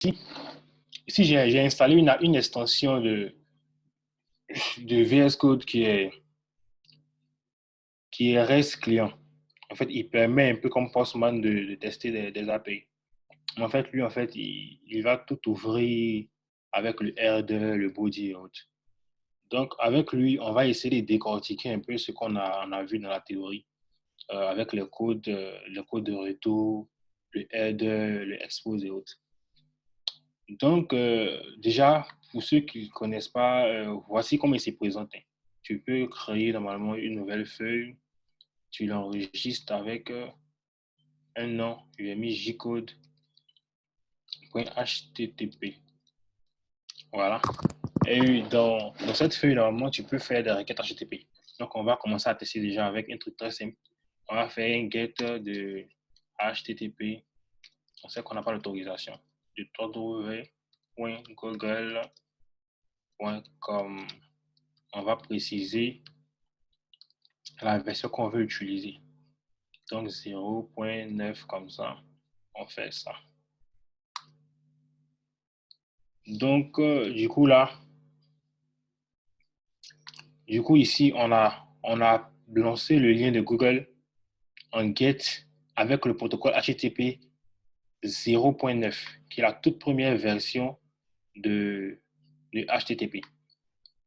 ici j'ai installé une extension de VS Code qui est REST client. En fait, il permet un peu comme Postman de tester des API. En fait, lui, en fait, il va tout ouvrir avec le header, le body et autres. Donc, avec lui, on va essayer de décortiquer un peu ce on a vu dans la théorie, avec le code de retour, le header, le expose et autres. Donc, déjà, pour ceux qui ne connaissent pas, voici comment il s'est présenté. Tu peux créer normalement une nouvelle feuille, tu l'enregistres avec un nom, je lui ai mis jcode.http. Voilà. Et dans cette feuille, normalement, tu peux faire des requêtes HTTP. Donc, on va commencer à tester déjà avec un truc très simple. On va faire un get de HTTP. On sait qu'on n'a pas l'autorisation. De www.google.com. On va préciser la version qu'on veut utiliser. Donc, 0.9 comme ça. On fait ça. Donc, du coup, ici, on a lancé le lien de Google en get avec le protocole HTTP 0.9, qui est la toute première version de HTTP.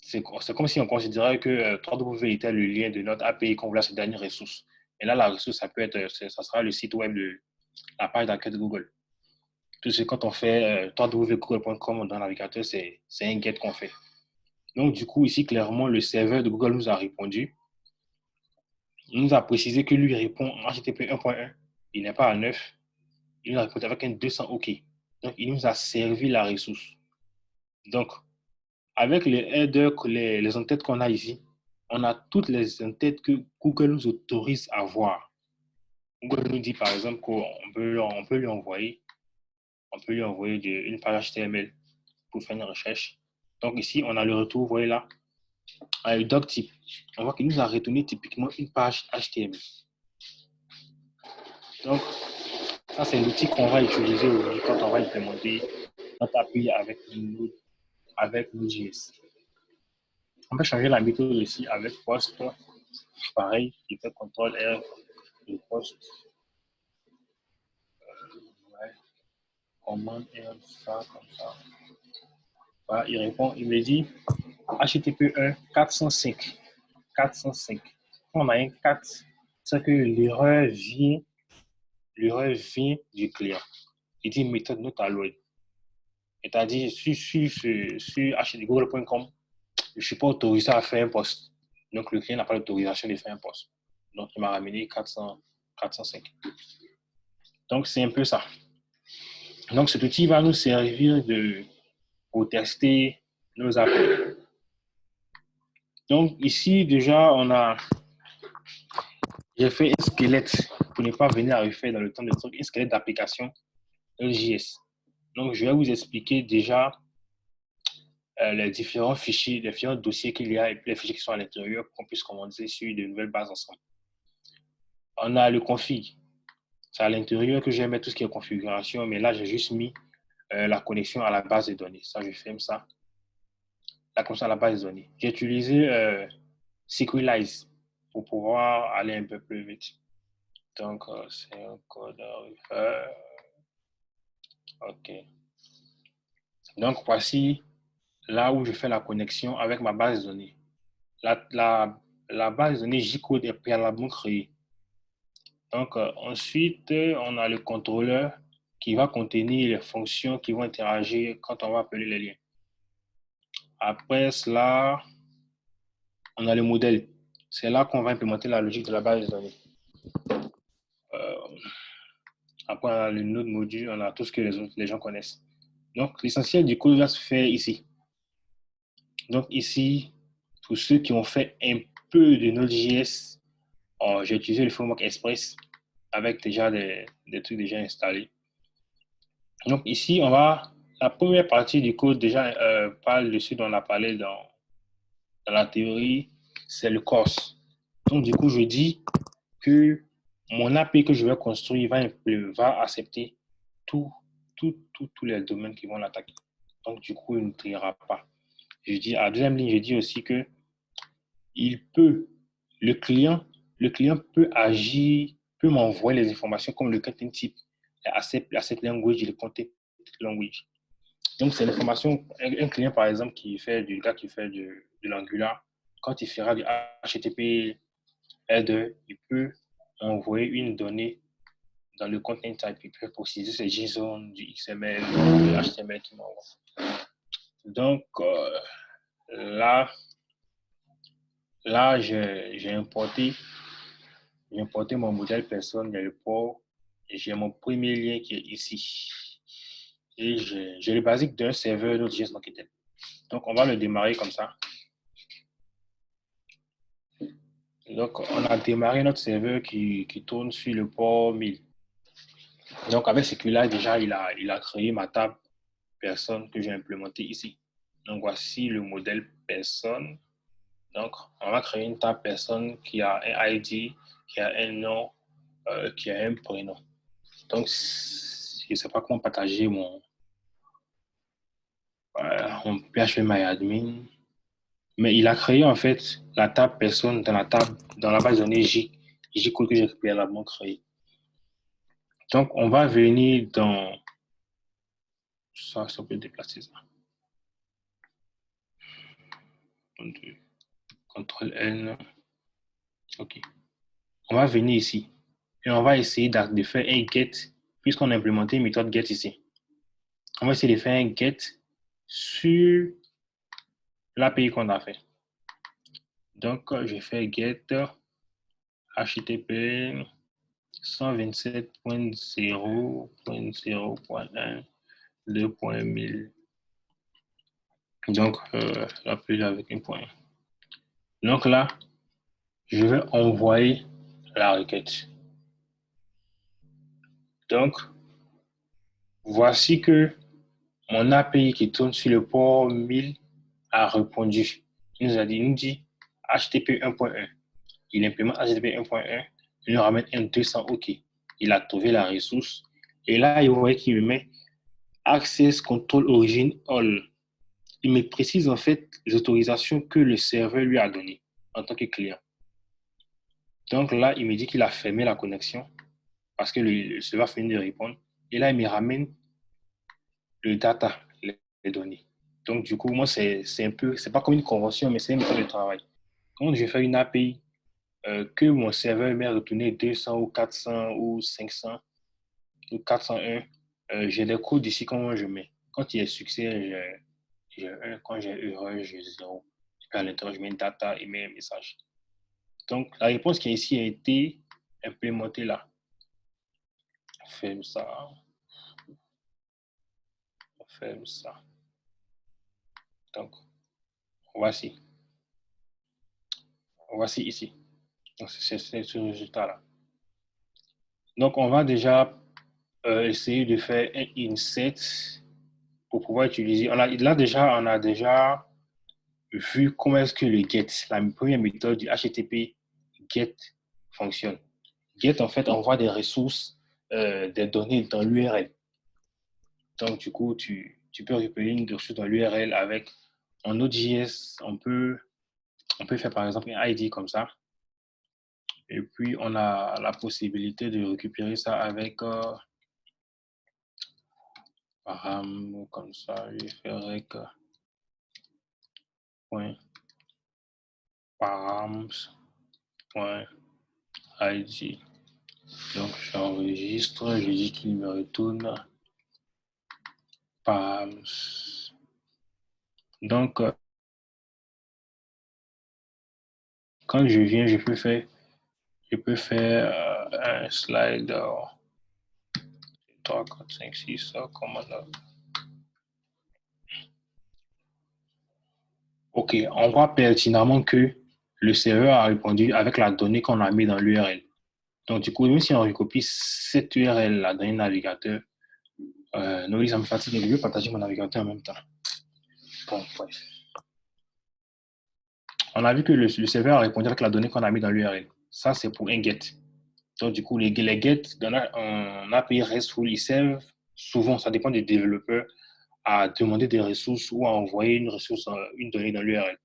C'est comme si on considérait que www était le lien de notre API qu'on voulait à cette dernière ressource. Et là, la ressource, ça sera le site web de la page d'accueil de Google. Tout ce quand on fait www.google.com dans le navigateur, c'est un get qu'on fait. Donc, du coup, ici, clairement, le serveur de Google nous a répondu. Il nous a précisé que lui répond en HTTP 1.1. Il n'est pas à 9. Il nous a répondu avec un 200 OK. Donc, il nous a servi la ressource. Donc, avec les headers, les entêtes qu'on a ici, on a toutes les entêtes que Google nous autorise à voir. Google nous dit, par exemple, qu'on peut lui envoyer une page HTML pour faire une recherche. Donc, ici, on a le retour, vous voyez là, avec le doctype. On voit qu'il nous a retourné typiquement une page HTML. Donc, ça, c'est l'outil qu'on va utiliser aujourd'hui quand on va implémenter notre API avec Node.js. On peut changer la méthode aussi avec post. Pareil, il fait CTRL R et post. Ouais. Commande R, ça, comme ça. Voilà, il répond, il me dit HTTP 1 405. 405. On a un 4, c'est que l'erreur vient du client. Il dit méthode not allowed. C'est-à-dire, sur google.com, je ne suis pas autorisé à faire un post. Donc, le client n'a pas l'autorisation de faire un post. Donc, il m'a ramené 405. Donc, c'est un peu ça. Donc, cet outil va nous servir pour tester nos appels. Donc, ici, déjà, j'ai fait un squelette pour ne pas venir à refaire dans le temps de truc, un squelette d'application JS. Donc, je vais vous expliquer déjà les différents fichiers, les différents dossiers qu'il y a et puis les fichiers qui sont à l'intérieur pour qu'on puisse commencer sur de nouvelles bases ensemble. On a le config. C'est à l'intérieur que je vais mettre tout ce qui est configuration, mais là, j'ai juste mis la connexion à la base de données. Ça, je ferme ça. La connexion à la base de données. J'ai utilisé Sequelize pour pouvoir aller un peu plus vite. Donc, c'est un code OK. Donc, voici là où je fais la connexion avec ma base de données. La base de données J-code est préalablement créée. Donc, ensuite, on a le contrôleur qui va contenir les fonctions qui vont interagir quand on va appeler les liens. Après cela, on a le modèle. C'est là qu'on va implémenter la logique de la base de données. Après, on a le node module, on a tout ce que les gens connaissent. Donc, l'essentiel du code va se faire ici. Donc, ici, pour ceux qui ont fait un peu de Node.js, j'ai utilisé le framework Express avec déjà des trucs déjà installés. Donc, ici, la première partie du code déjà parle de ce dont on a parlé dans la théorie, c'est le course. Donc, du coup, je dis que mon API que je vais construire va accepter tous tous les domaines qui vont l'attaquer. Donc, du coup, il ne triera pas. Je dis, à la deuxième ligne, je dis aussi que il peut, le client, le client peut agir, peut m'envoyer les informations comme le content type, asset language et le content language. Donc, c'est l'information, un client, par exemple, du gars qui fait de l'Angular, quand il fera du HTTP L2, il peut envoyer une donnée dans le content type. Il peut préciser c'est JSON, du XML, du HTML qui m'envoie. Donc, là j'ai importé mon modèle personne dans le port. J'ai mon premier lien qui est ici. Et j'ai le basique d'un serveur Node.js Marketing. Donc, on va le démarrer comme ça. Donc, on a démarré notre serveur qui tourne sur le port 1000. Donc, avec celui-là, déjà, il a créé ma table personne que j'ai implémentée ici. Donc, voici le modèle personne. Donc, on va créer une table personne qui a un ID, qui a un nom, qui a un prénom. Donc, je ne sais pas comment partager mon PHPMyAdmin. Mais il a créé en fait la table personne dans la base de données J-code que j'ai préalablement créé. Donc, on va venir dans ça peut déplacer ça. Ctrl N. OK. On va venir ici et on va essayer de faire un get puisqu'on a implémenté une méthode get ici. On va essayer de faire un get sur l'API qu'on a fait. Donc, je fais get HTTP 127.0.0.1 2.1000. Donc, l'API avec un point. Donc là, je vais envoyer la requête. Donc, voici que mon API qui tourne sur le port 1000 a répondu. Il nous dit HTTP 1.1. Il implémente HTTP 1.1. Il nous ramène un 200 OK. Il a trouvé la ressource. Et là, il voit qu'il me met Access Control Origin All. Il me précise en fait les autorisations que le serveur lui a données en tant que client. Donc là, il me dit qu'il a fermé la connexion parce que le serveur finit de répondre. Et là, il me ramène le data, les données. Donc, du coup, moi, c'est pas comme une convention, mais c'est une méthode de travail. Quand je fais une API, que mon serveur m'ait retourné 200 ou 400 ou 500 ou 401, j'ai des codes ici, comment je mets. Quand il y a succès, j'ai 1, quand j'ai erreur, j'ai 0. Et puis à l'intérieur, je mets une data et mets un message. Donc, la réponse qui est ici a été implémentée là. On ferme ça. On ferme ça. Donc, voici. Voici ici. Donc, c'est ce résultat-là. Donc, on va déjà essayer de faire un inset pour pouvoir utiliser. On a déjà vu comment est-ce que le get, la première méthode du HTTP get fonctionne. Get, en fait, envoie des ressources, des données dans l'URL. Donc, du coup, tu peux récupérer une ressource dans l'URL avec en Node.js, on peut faire par exemple un ID comme ça. Et puis, on a la possibilité de récupérer ça avec param comme ça. Je vais faire avec point params point ID. Donc, j'enregistre, je dis qu'il me retourne params. Donc, quand je viens, je peux faire un slide 3, 4, 5, 6, comme on a. OK, on voit pertinemment que le serveur a répondu avec la donnée qu'on a mis dans l'URL. Donc, du coup, même si on recopie cette URL-là dans un navigateur, non, ça me fatigue. Je vais partager mon navigateur en même temps. Bon, bref. On a vu que le serveur a répondu avec la donnée qu'on a mis dans l'URL. Ça, c'est pour un get. Donc, du coup, les get dans un API RESTful, ils servent souvent, ça dépend des développeurs, à demander des ressources ou à envoyer une ressource, une donnée dans l'URL.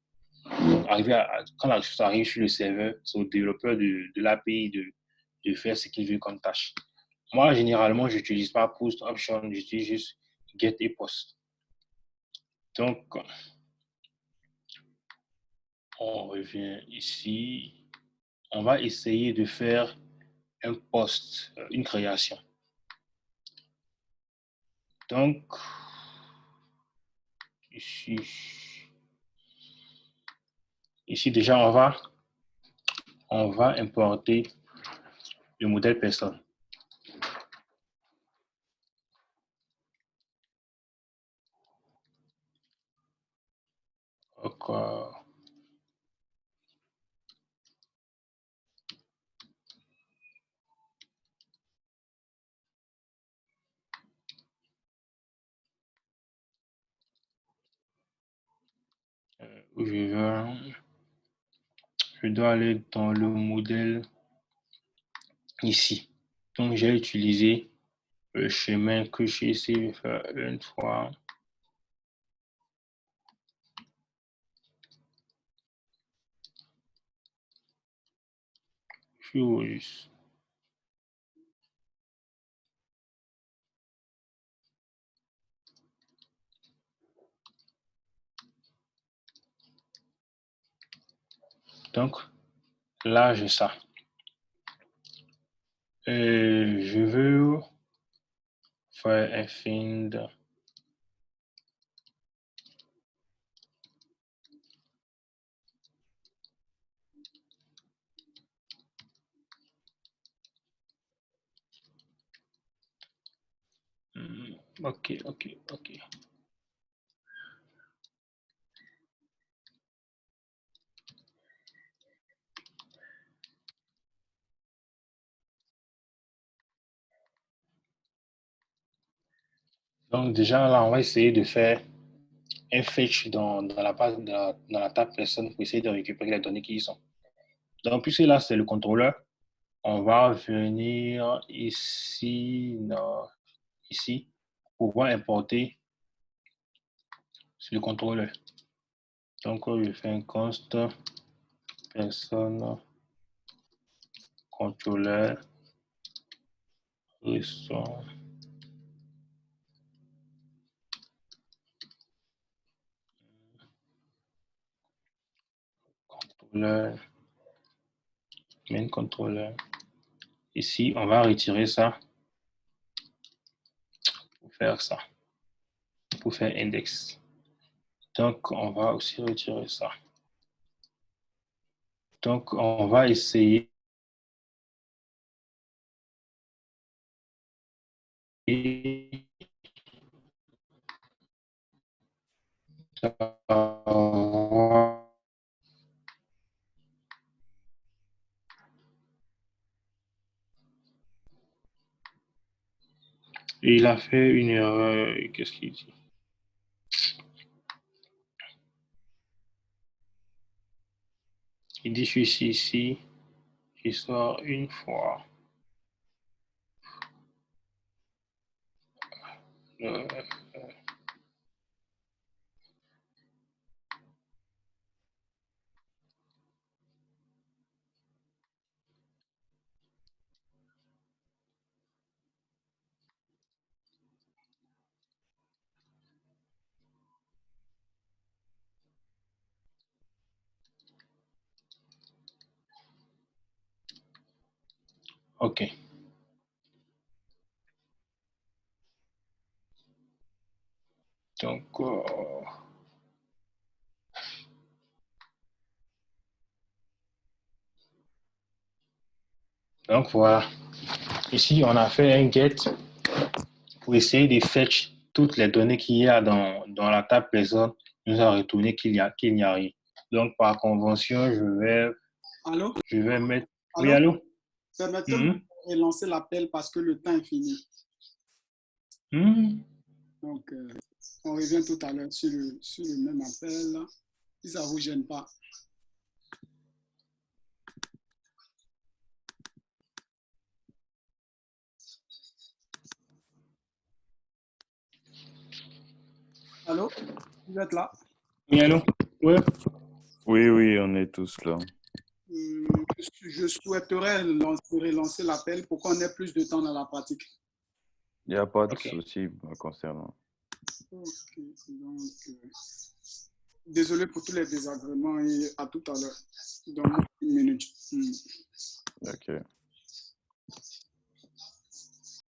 Quand la ressource arrive sur le serveur, c'est au développeur de l'API de faire ce qu'il veut comme tâche. Moi, généralement, je n'utilise pas post option, j'utilise juste get et post. Donc, on revient ici. On va essayer de faire un post, une création. Donc, ici déjà, on va importer le modèle personne. Donc, je dois aller dans le modèle ici. Donc, j'ai utilisé le chemin que j'ai essayé de faire une fois. Juste. Donc, là, j'ai ça. Je veux faire un find. Ok. Donc, déjà, là, on va essayer de faire un fetch dans la base, dans la table personne pour essayer de récupérer les données qui y sont. Donc, puisque là, c'est le contrôleur, on va venir ici, non, ici, pour pouvoir importer sur le contrôleur. Donc, je fais un const personne contrôleur reçoit contrôleur main contrôleur. Ici, on va retirer ça pour faire ça, pour faire index. Donc, on va aussi retirer ça. Donc, on va essayer d'avoir. Et il a fait une erreur. Qu'est-ce qu'il dit? Il dit, je suis ici, je sors une fois. Euh, OK. Donc voilà. Ici, on a fait un get pour essayer de fetch toutes les données qu'il y a dans la table personne. Il nous a retourné qu'il n'y a rien. Donc, par convention, Allô? je vais mettre. Oui, Allô? allô? Permettez-moi de lancer l'appel parce que le temps est fini. Donc, on revient tout à l'heure sur le même appel, si ça ne vous gêne pas. Allô? Vous êtes là? Oui, allô? Ouais. Oui, oui, on est tous là. Je souhaiterais relancer l'appel pour qu'on ait plus de temps dans la pratique. Il n'y a pas de Ok. souci me concernant. Ok, donc, désolé pour tous les désagréments et à tout à l'heure. Donne-moi une minute. Ok.